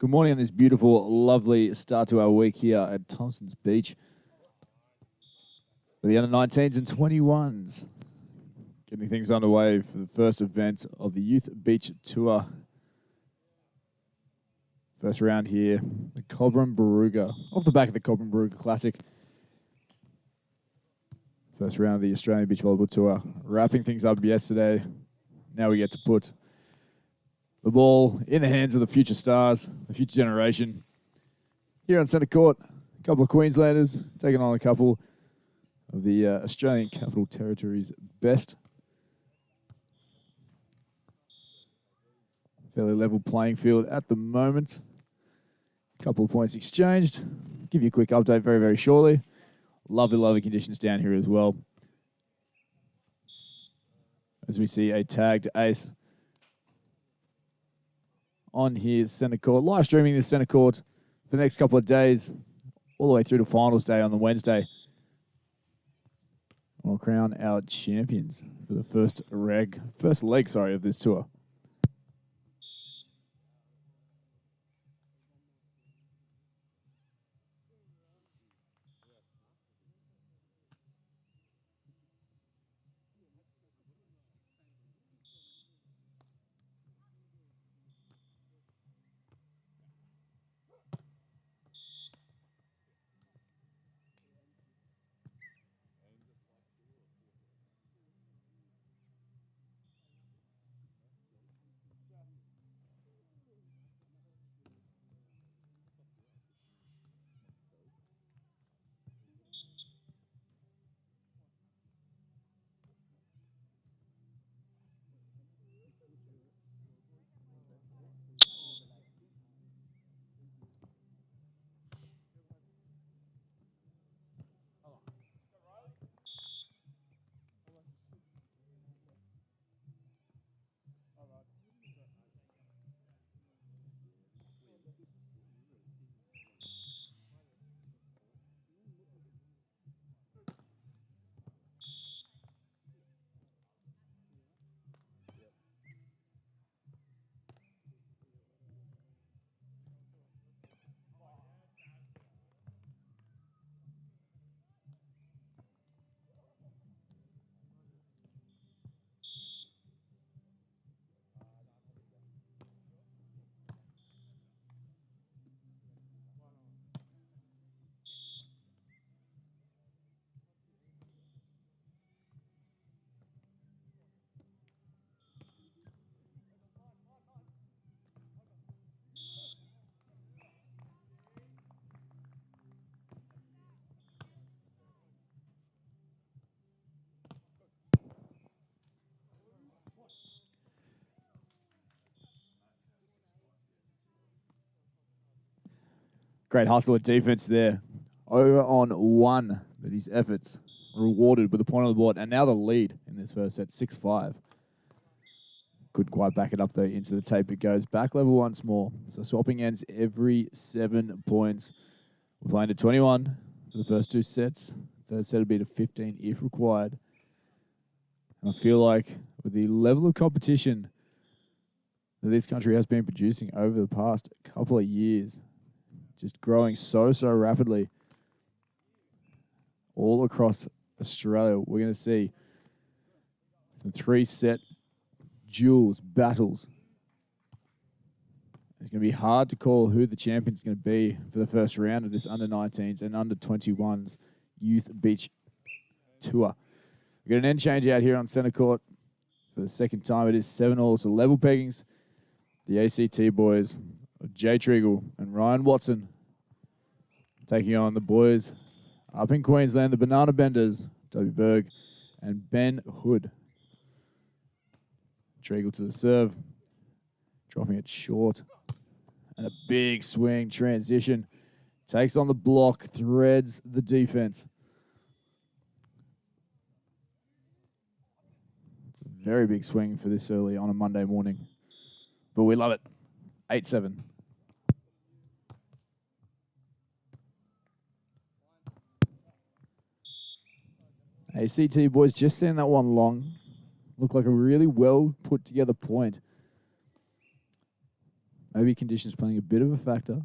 Good morning on this beautiful, lovely start to our week here at Thompsons Beach. For the under-19s and 21s. Getting things underway for the first event of the Youth Beach Tour. First round here, the Cobram-Barooga, off the back of the Cobram-Barooga Classic. First round of the Australian Beach Volleyball Tour. Wrapping things up yesterday. Now we get to put the ball in the hands of the future stars, the future generation. Here on centre court, a couple of Queenslanders taking on a couple of the Australian Capital Territory's best. Fairly level playing field at the moment. A couple of points exchanged. Give you a quick update very, very shortly. Lovely, lovely conditions down here as well. As we see a tagged ace on his centre court. Live streaming this centre court for the next couple of days, all the way through to finals day on the Wednesday. We'll crown our champions for the first leg of this tour. Great hustle of defense there. Over on one, but his efforts rewarded with a point on the board. And now the lead in this first set, 6-5. Couldn't quite back it up, though, into the tape. It goes back level once more. So swapping ends every 7 points. We're playing to 21 for the first 2 sets. Third set would be to 15 if required. And I feel like with the level of competition that this country has been producing over the past couple of years, just growing so rapidly all across Australia. We're going to see some 3-set duels, battles. It's going to be hard to call who the champion's going to be for the first round of this under-19s and under-21s Youth Beach Tour. We've got an end change out here on centre court for the second time. It is 7-all, so level peggings. The ACT boys, Jay Tregeagle and Ryan Watson, taking on the boys up in Queensland, the Banana Benders, Toby Bergh and Ben Hood. Tregeagle to the serve, dropping it short. And a big swing transition. Takes on the block, threads the defense. It's a very big swing for this early on a Monday morning. But we love it. 8-7. ACT boys just sending that one long. Looked like a really well put together point. Maybe conditions playing a bit of a factor.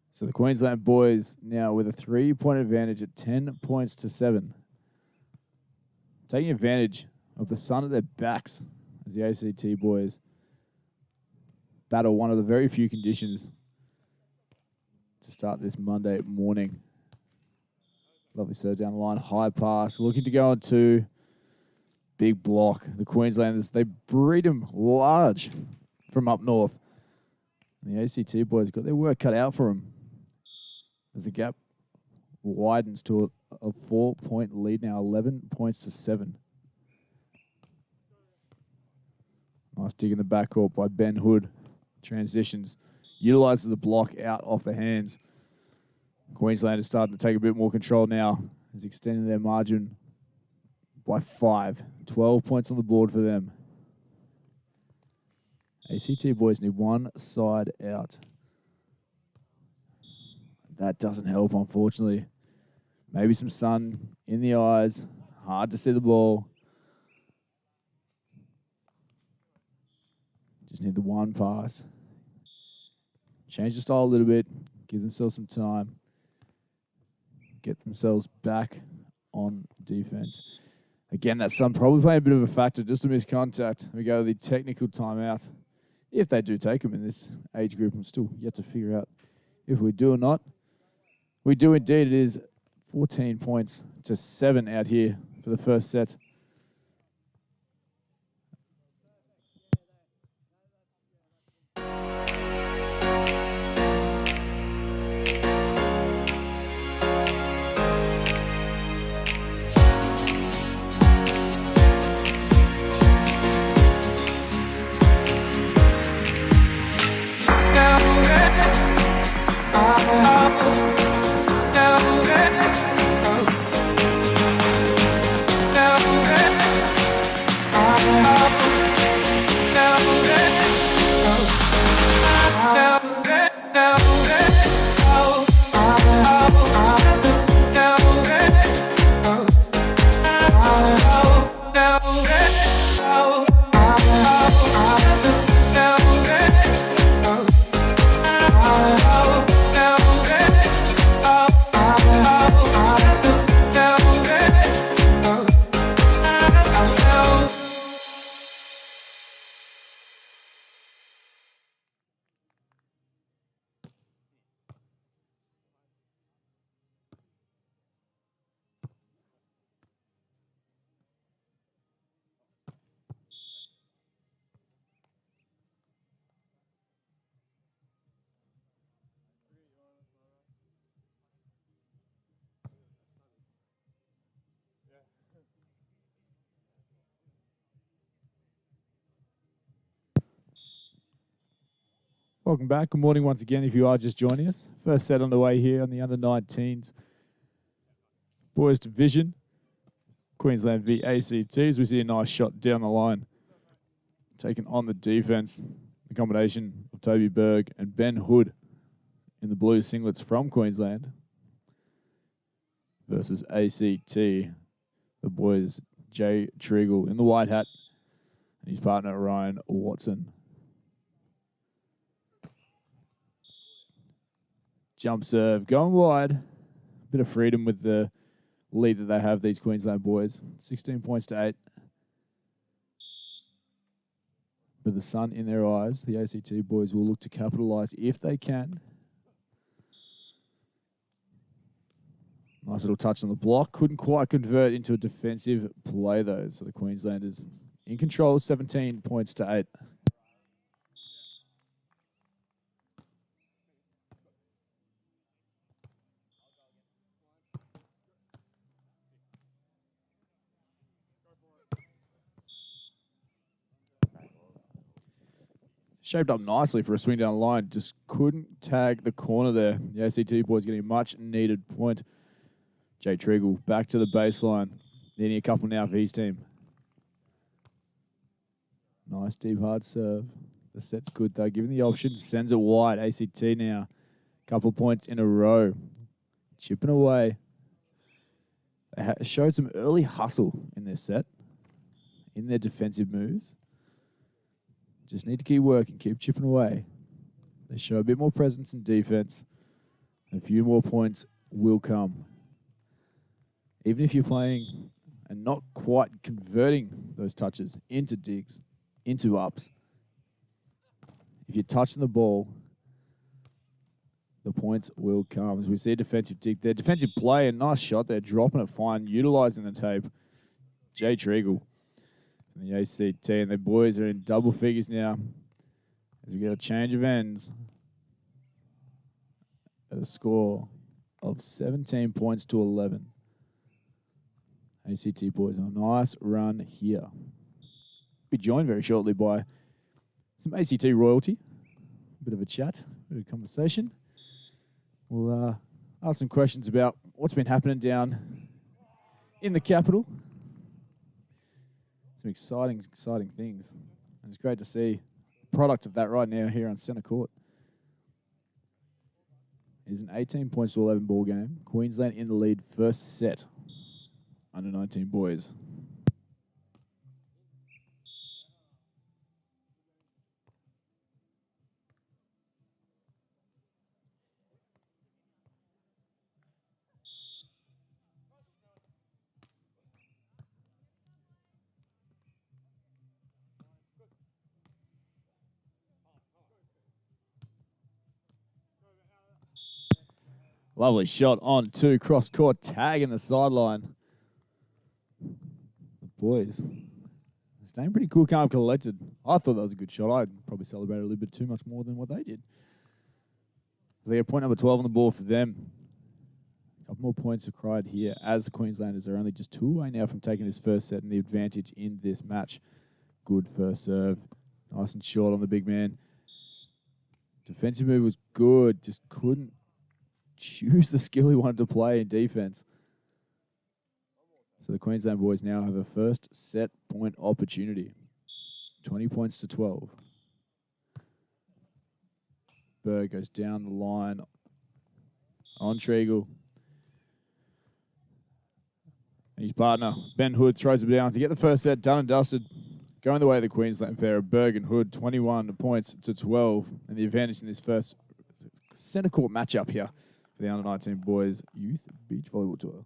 So the Queensland boys now with a 3-point advantage at 10 points to 7. Taking advantage of the sun at their backs as the ACT boys battle one of the very few conditions to start this Monday morning. Lovely serve down the line, high pass, looking to go on to big block. The Queenslanders, they breed them large from up north. And the ACT boys got their work cut out for them as the gap widens to a 4-point lead now, 11 points to 7. Nice dig in the backcourt by Ben Hood. Transitions, utilises the block out off the hands. Queensland is starting to take a bit more control now. Is extending their margin by 5. 12 points on the board for them. ACT boys need one side out. That doesn't help, unfortunately. Maybe some sun in the eyes. Hard to see the ball. Just need the one pass. Change the style a little bit. Give themselves some time. Get themselves back on defense. Again, that sun probably playing a bit of a factor. Just a missed contact. We go to the technical timeout. If they do take them in this age group, I'm still yet to figure out if we do or not. We do indeed. It is 14 points to 7 out here for the first set. Welcome back. Good morning once again if you are just joining us. First set on the way here on the under-19s boys division. Queensland v ACTs. We see a nice shot down the line. Taken on the defense. The combination of Toby Bergh and Ben Hood in the blue singlets from Queensland versus ACT. The boys Jay Tregeagle in the white hat and his partner Ryan Watson. Jump serve, going wide. Bit of freedom with the lead that they have, these Queensland boys. 16 points to 8. With the sun in their eyes, the ACT boys will look to capitalise if they can. Nice little touch on the block. Couldn't quite convert into a defensive play, though. So the Queenslanders in control, 17 points to 8. Shaped up nicely for a swing down the line. Just couldn't tag the corner there. The ACT boys getting a much needed point. Jay Tregeagle back to the baseline. Needing a couple now for his team. Nice deep hard serve. The set's good though. Given the option, sends it wide. ACT now. Couple points in a row. Chipping away. They showed some early hustle in their set, in their defensive moves. Just need to keep working, keep chipping away. They show a bit more presence in defense. And a few more points will come. Even if you're playing and not quite converting those touches into digs, into ups, if you're touching the ball, the points will come. As we see a defensive dig there. Defensive play, a nice shot there, dropping it fine, utilising the tape. Jay Tregeagle from the ACT, and the boys are in double figures now as we get a change of ends at a score of 17 points to 11. ACT boys on a nice run here. Be joined very shortly by some ACT royalty. A bit of a chat, a bit of a conversation. We'll ask some questions about what's been happening down in the capital. Some exciting things. And it's great to see the product of that right now here on centre court. It is an 18 points to 11 ball game. Queensland in the lead, first set. Under 19 boys. Lovely shot on two, cross-court tag in the sideline. The boys staying pretty cool, calm, collected. I thought that was a good shot. I'd probably celebrate a little bit too much more than what they did. They get point number 12 on the board for them. A couple more points are cried here as the Queenslanders are only just 2 away now from taking this first set and the advantage in this match. Good first serve. Nice and short on the big man. Defensive move was good, just couldn't choose the skill he wanted to play in defense. So the Queensland boys now have a first set point opportunity. 20 points to 12. Bergh goes down the line on Tregeagle. And his partner, Ben Hood, throws him down to get the first set done and dusted. Going the way of the Queensland pair of Bergh and Hood, 21 points to 12. And the advantage in this first centre court matchup here for the under-19 boys youth beach volleyball tour.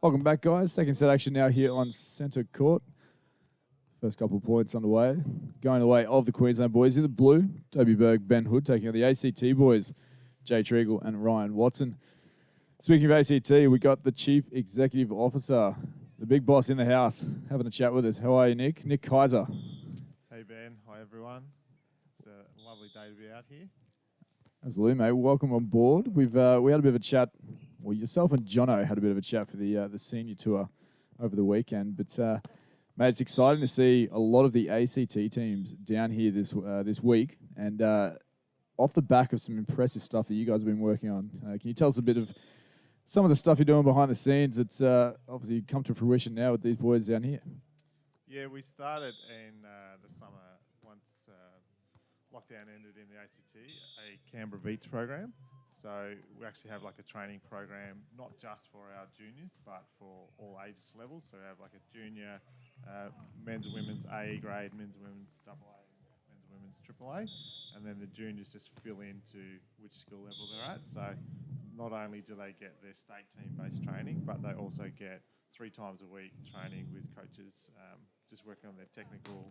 Welcome back, guys. Second set action now here on centre court. First couple of points on the way. Going the way of the Queensland boys in the blue. Toby Bergh, Ben Hood taking on the ACT boys. Jay Tregeagle and Ryan Watson. Speaking of ACT, we got the Chief Executive Officer, the big boss in the house, having a chat with us. How are you, Nick? Nick Kaiser. Hey, Ben. Hi, everyone. It's a lovely day to be out here. Absolutely, mate. Welcome on board. We had a bit of a chat. Well, yourself and Jono had a bit of a chat for the senior tour over the weekend. But, mate, it's exciting to see a lot of the ACT teams down here this week. And off the back of some impressive stuff that you guys have been working on, can you tell us a bit of some of the stuff you're doing behind the scenes, it's obviously come to fruition now with these boys down here. Yeah, we started in the summer once lockdown ended in the ACT, a Canberra Beach program. So we actually have like a training program, not just for our juniors, but for all ages levels. So we have like a junior men's and women's A grade, men's and women's AA, men's and women's AAA, and then the juniors just fill into which skill level they're at. So not only do they get their state team-based training, but they also get 3 times a week training with coaches, just working on their technical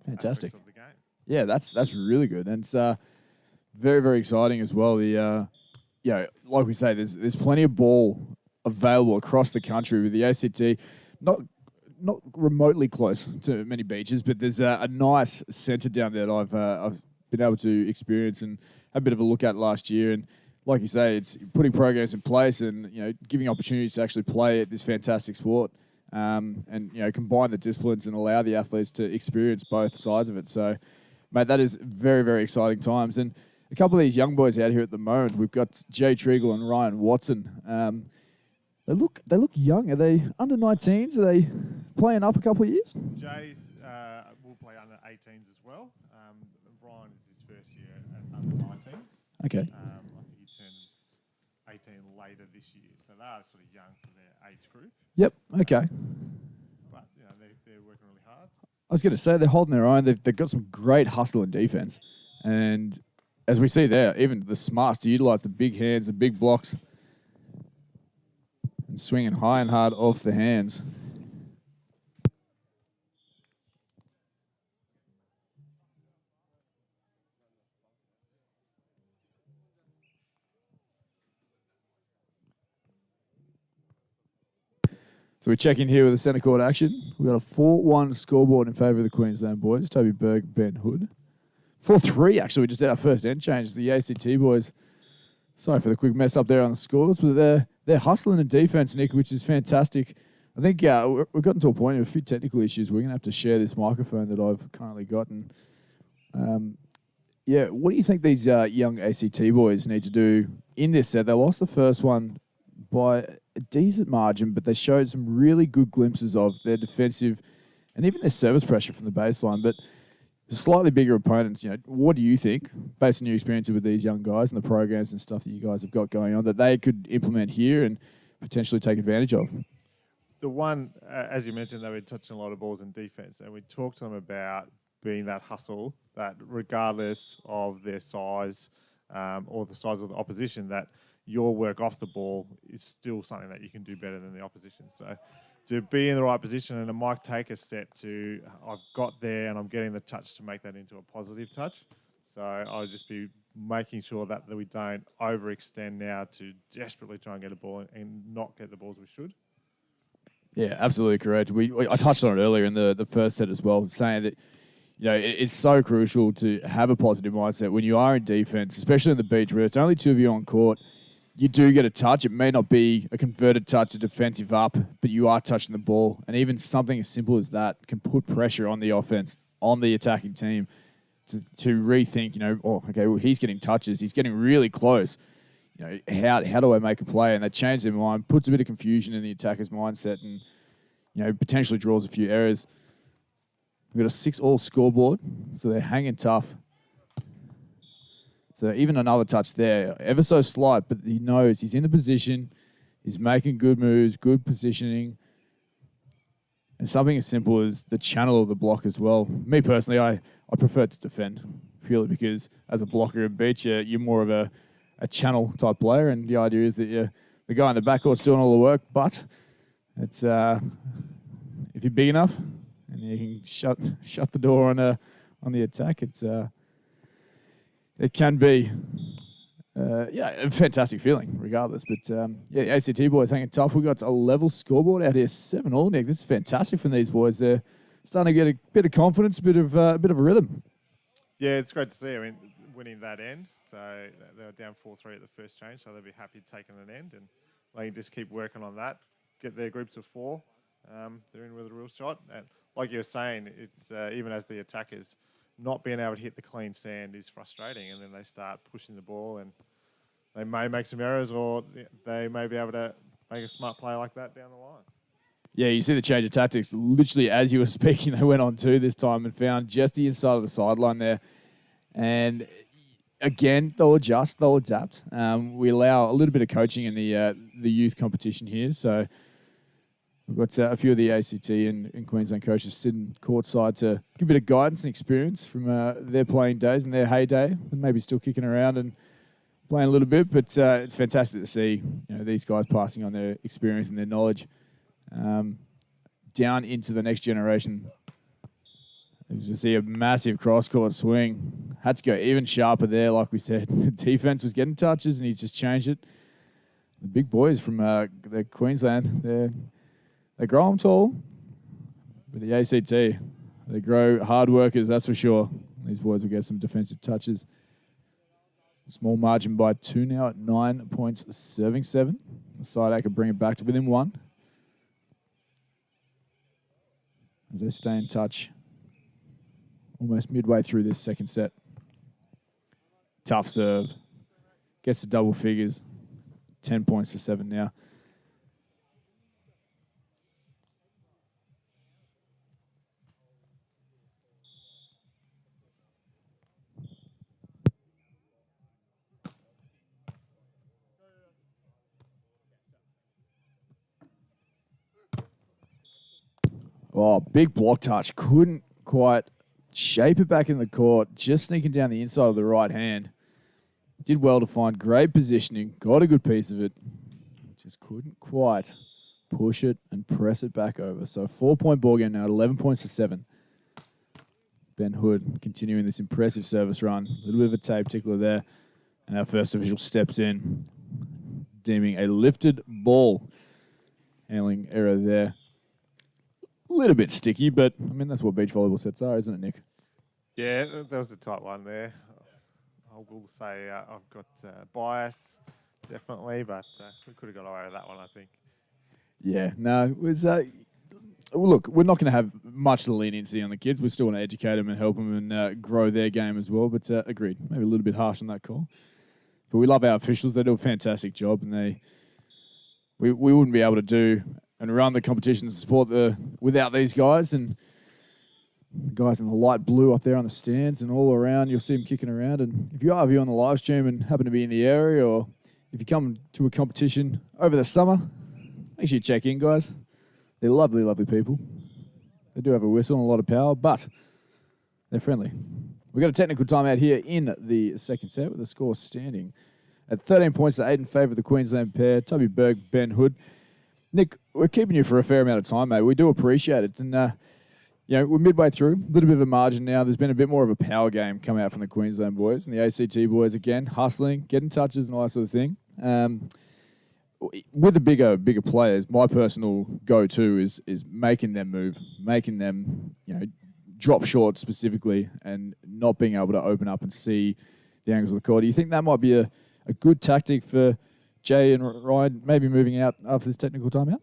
Fantastic. aspects of the game. Yeah, that's really good, and it's very, very exciting as well. The like we say, there's plenty of ball available across the country with the ACT, not remotely close to many beaches, but there's a nice centre down there that I've been able to experience and have a bit of a look at last year. And like you say, it's putting programs in place and giving opportunities to actually play at this fantastic sport, and combine the disciplines and allow the athletes to experience both sides of it. So, mate, that is very, very exciting times. And a couple of these young boys out here at the moment, we've got Jay Tregeagle and Ryan Watson. They look young. Are they under 19s? Are they playing up a couple of years? Jay's will play under 18s as well. Ryan is his first year at under 19s. Okay. I think he turns 18 later this year, so they are sort of young for their age group. Yep. Okay. But they're working really hard. I was going to say they're holding their own. They've got some great hustle and defense, and as we see there, even the smarts to utilize the big hands and big blocks and swinging high and hard off the hands. So we check in here with the centre court action. We've got a 4-1 scoreboard in favour of the Queensland boys. Toby Bergh, Ben Hood. 4-3, actually. We just did our first end change. The ACT boys. Sorry for the quick mess up there on the scores, but they're hustling in defence, Nick, which is fantastic. I think we've gotten to a point of a few technical issues. We're going to have to share this microphone that I've currently gotten. What do you think these young ACT boys need to do in this set? They lost the first one by a decent margin, but they showed some really good glimpses of their defensive and even their service pressure from the baseline. But the slightly bigger opponents, what do you think, based on your experience with these young guys and the programs and stuff that you guys have got going on, that they could implement here and potentially take advantage of? The one, as you mentioned, they were touching a lot of balls in defence, and we talked to them about being that hustle, that regardless of their size or the size of the opposition, that your work off the ball is still something that you can do better than the opposition. So to be in the right position, and it might take a set to, I've got there and I'm getting the touch to make that into a positive touch. So I'll just be making sure that we don't overextend now to desperately try and get a ball and not get the balls we should. Yeah, absolutely correct. I touched on it earlier in the first set as well, saying that it's so crucial to have a positive mindset when you are in defense, especially in the beach where it's only 2 of you on court. You do get a touch. It may not be a converted touch, a defensive up, but you are touching the ball. And even something as simple as that can put pressure on the offense, on the attacking team to rethink, he's getting touches. He's getting really close. How do I make a play? And they change their mind, puts a bit of confusion in the attacker's mindset and, potentially draws a few errors. We've got a 6-all scoreboard, so they're hanging tough. So even another touch there, ever so slight, but he knows he's in the position, he's making good moves, good positioning, and something as simple as the channel of the block as well. Me personally, I prefer to defend, purely because as a blocker in beach, you're more of a channel type player, and the idea is that the guy in the backcourt's doing all the work, but it's if you're big enough and you can shut the door on the attack, it can be a fantastic feeling regardless. But the ACT boys hanging tough. We've got a level scoreboard out here, 7-all, Nick. This is fantastic from these boys. They're starting to get a bit of confidence, a bit of a rhythm. Yeah, it's great to see. I mean, winning that end. So they were down 4-3 at the first change, so they'll be happy taking an end, and they can just keep working on that, get their groups of 4. They're in with a real shot. And like you were saying, it's even as the attackers, not being able to hit the clean sand is frustrating, and then they start pushing the ball and they may make some errors, or they may be able to make a smart play like that down the line. Yeah, you see the change of tactics. Literally, as you were speaking, they went on 2 this time and found just the inside of the sideline there. And again, they'll adjust, they'll adapt. We allow a little bit of coaching in the youth competition here. So we've got a few of the ACT and Queensland coaches sitting courtside to give a bit of guidance and experience from their playing days and their heyday. They may be still kicking around and playing a little bit, but it's fantastic to see these guys passing on their experience and their knowledge down into the next generation. As you see a massive cross-court swing. Had to go even sharper there, like we said. The defense was getting touches, and he just changed it. The big boys from the Queensland, they grow them tall. With the ACT, they grow hard workers, that's for sure. These boys will get some defensive touches. Small margin by 2 now at 9 points, serving 7. The side A could bring it back to within 1. As they stay in touch almost midway through this second set. Tough serve. Gets to double figures. 10 points to 7 now. Oh, big block touch. Couldn't quite shape it back in the court. Just sneaking down the inside of the right hand. Did well to find great positioning. Got a good piece of it. Just couldn't quite push it and press it back over. So 4-point ball game now at 11 points to 7. Ben Hood continuing this impressive service run. A little bit of a tape tickler there. And our first official steps in, deeming a lifted ball. Handling error there. A little bit sticky, but I mean, that's what beach volleyball sets are, isn't it, Nick? Yeah, that was a tight one there. I will say I've got bias, definitely, but we could have got away with that one, I think. Yeah, no, it was... look, we're not going to have much leniency on the kids. We still want to educate them and help them and grow their game as well, but agreed. Maybe a little bit harsh on that call. But we love our officials. They do a fantastic job, and we wouldn't be able to do and run the competitions and support without these guys. And the guys in the light blue up there on the stands and all around, you'll see them kicking around. And if you are viewing the live stream and happen to be in the area, or if you come to a competition over the summer, make sure you check in, guys. They're lovely, lovely people. They do have a whistle and a lot of power, but they're friendly. We've got a technical timeout here in the second set with the score standing at 13 points to 8 in favour of the Queensland pair. Toby Bergh, Ben Hood. Nick, we're keeping you for a fair amount of time, mate. We do appreciate it. And, we're midway through. A little bit of a margin now. There's been a bit more of a power game come out from the Queensland boys. And the ACT boys, again, hustling, getting touches and all that sort of thing. With the bigger players, my personal go-to is making them move, making them, drop short specifically, and not being able to open up and see the angles of the court. Do you think that might be a good tactic for Jay and Ryan, maybe moving out after this technical timeout?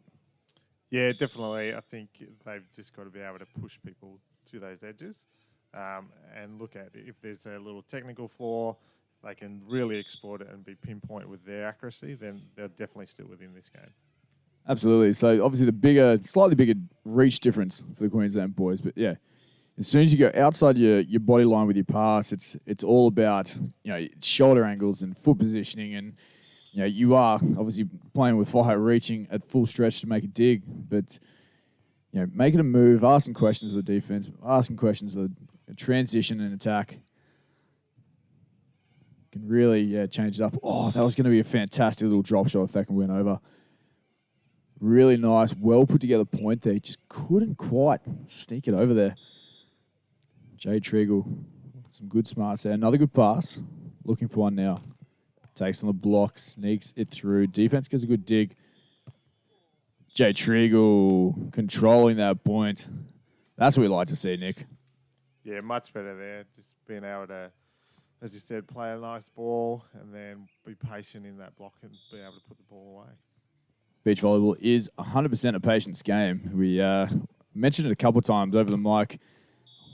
Yeah, definitely. I think they've just got to be able to push people to those edges and look at if there's a little technical flaw, they can really exploit it and be pinpoint with their accuracy, then they're definitely still within this game. Absolutely. So obviously the slightly bigger reach difference for the Queensland boys, but yeah, as soon as you go outside your body line with your pass, it's all about shoulder angles and foot positioning, and you are obviously playing with fire, reaching at full stretch to make a dig, but making a move, asking questions of the defense, asking questions of the transition and attack can really change it up. Oh, that was going to be a fantastic little drop shot if that can win over. Really nice, well put together point there. Just couldn't quite sneak it over there. Jay Tregeagle, some good smarts there. Another good pass. Looking for one now. Takes on the block, sneaks it through. Defense gets a good dig. Jay Tregeagle controlling that point. That's what we like to see, Nick. Yeah, much better there. Just being able to, as you said, play a nice ball and then be patient in that block and be able to put the ball away. Beach volleyball is 100% a patience game. We mentioned it a couple of times over the mic.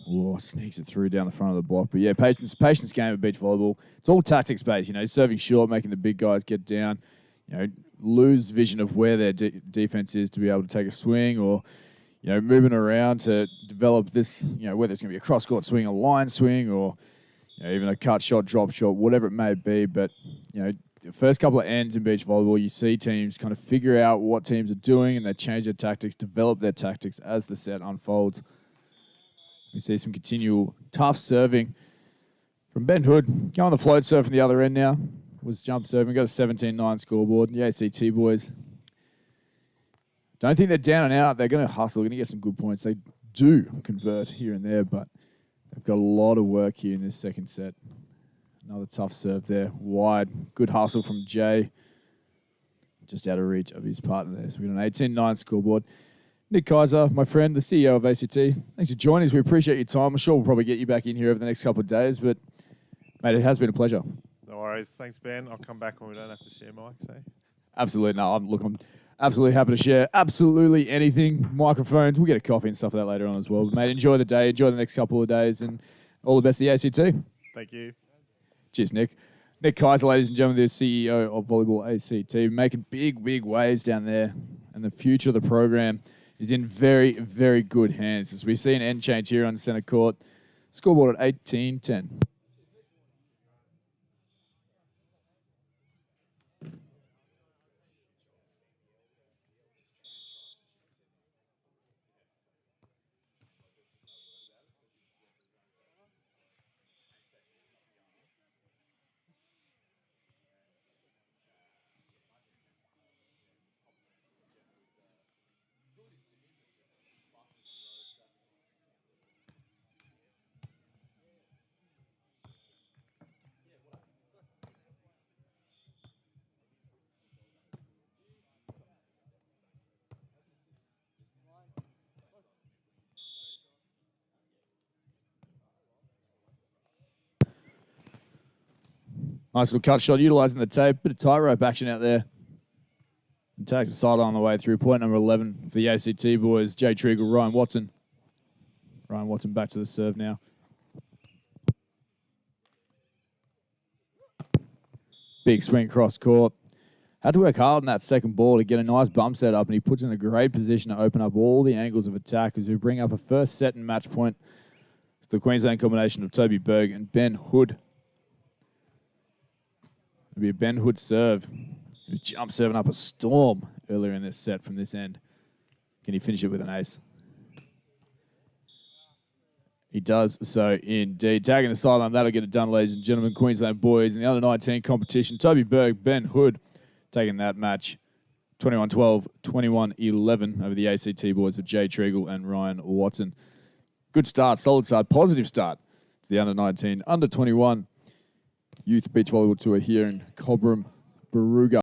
Oh, sneaks it through down the front of the block. But yeah, patience game of beach volleyball. It's all tactics based, serving short, making the big guys get down, lose vision of where their defense is to be able to take a swing, or, moving around to develop this, whether it's going to be a cross-court swing, a line swing, or, even a cut shot, drop shot, whatever it may be. But, the first couple of ends in beach volleyball, you see teams kind of figure out what teams are doing and they change their tactics, develop their tactics as the set unfolds. We see some continual tough serving from Ben Hood. Going the float serve from the other end now. Was jump serving. Got a 17-9 scoreboard. The ACT boys. Don't think they're down and out. They're going to hustle. They're going to get some good points. They do convert here and there, but they've got a lot of work here in this second set. Another tough serve there. Wide. Good hustle from Jay. Just out of reach of his partner there. So we've got an 18-9 scoreboard. Nick Kaiser, my friend, the CEO of ACT. Thanks for joining us. We appreciate your time. I'm sure we'll probably get you back in here over the next couple of days, but, mate, it has been a pleasure. No worries. Thanks, Ben. I'll come back when we don't have to share mics, eh? Absolutely. No, I'm absolutely happy to share absolutely anything. Microphones. We'll get a coffee and stuff like that later on as well. But, mate, enjoy the day. Enjoy the next couple of days, and all the best to the ACT. Thank you. Cheers, Nick. Nick Kaiser, ladies and gentlemen, the CEO of Volleyball ACT, making big waves down there. And the future of the program is in very, very good hands. As we see an end change here on the centre court. Scoreboard at 18-10. Nice little cut shot, utilising the tape. Bit of tightrope action out there. And takes the sideline on the way through. Point number 11 for the ACT boys. Jay Tregeagle, Ryan Watson. Ryan Watson back to the serve now. Big swing cross court. Had to work hard on that second ball to get a nice bump set up, and he puts in a great position to open up all the angles of attack as we bring up a first set and match point for the Queensland combination of Toby Bergh and Ben Hood. It'll be a Ben Hood serve. He was jump serving up a storm earlier in this set from this end. Can he finish it with an ace? He does so indeed. Tagging the sideline, that'll get it done, ladies and gentlemen. Queensland boys in the under-19 competition. Toby Bergh, Ben Hood taking that match. 21-12, 21-11 over the ACT boys of Jay Tregeagle and Ryan Watson. Good start, solid start, positive start to the under-19, under-21 Youth Beach Volleyball Tour here in Cobram-Barooga.